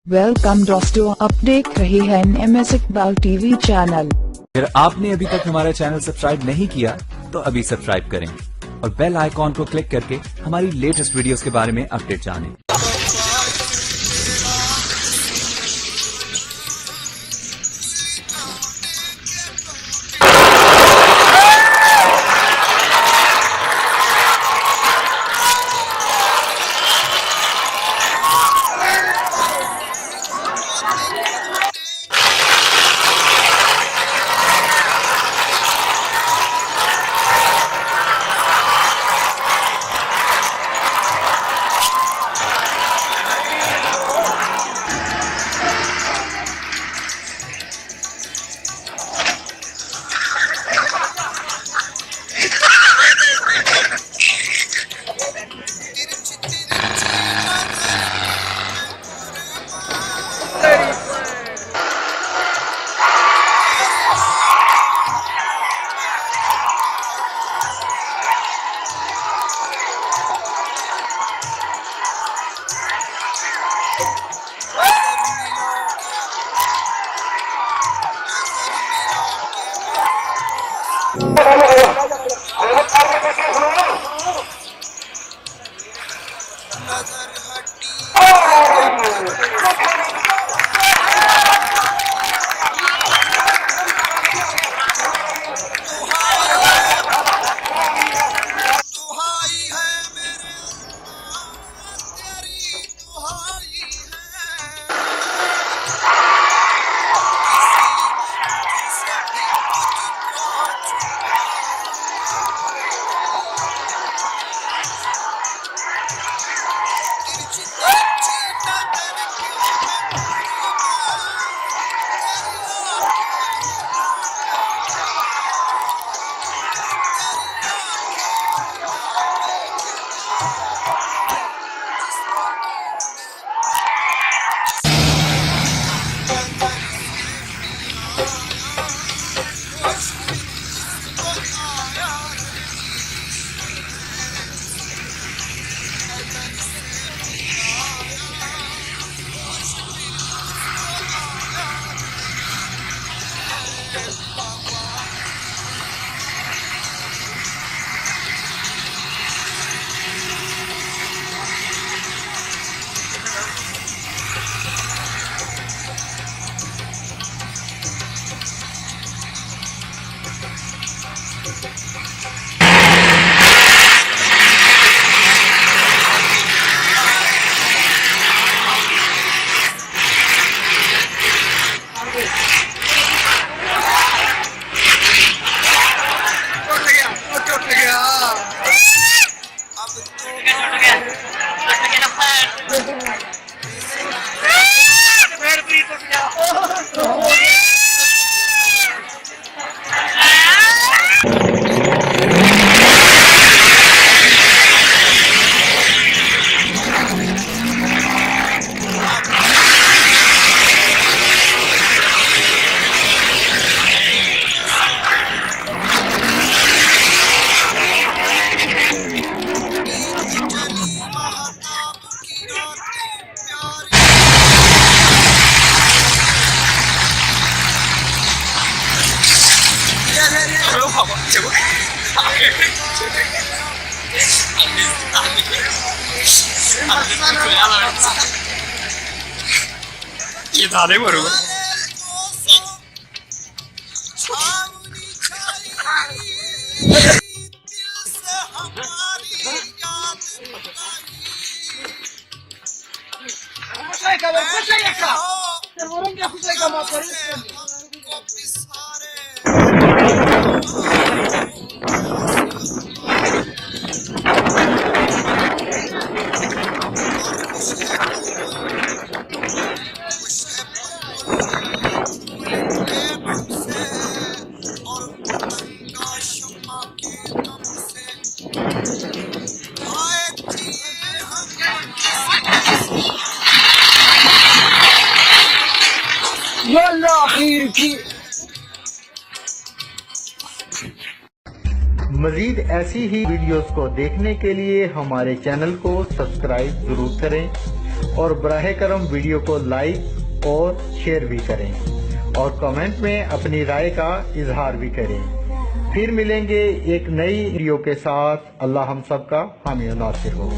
Welcome दोस्तों, आप देख रहे हैं एमएस इकबाल टीवी चैनल। अगर आपने अभी तक हमारा चैनल सब्सक्राइब नहीं किया तो अभी सब्सक्राइब करें और बेल आइकॉन को क्लिक करके हमारी लेटेस्ट वीडियोस के बारे में अपडेट जानें। ये था नहीं बरोबर मज़ीद ऐसी ही वीडियोस को देखने के लिए हमारे चैनल को सब्सक्राइब जरूर करें और बराह करम वीडियो को लाइक और शेयर भी करें और कमेंट में अपनी राय का इजहार भी करें। फिर मिलेंगे एक नई वीडियो के साथ। अल्लाह हम सब का हामी और नासिर हो।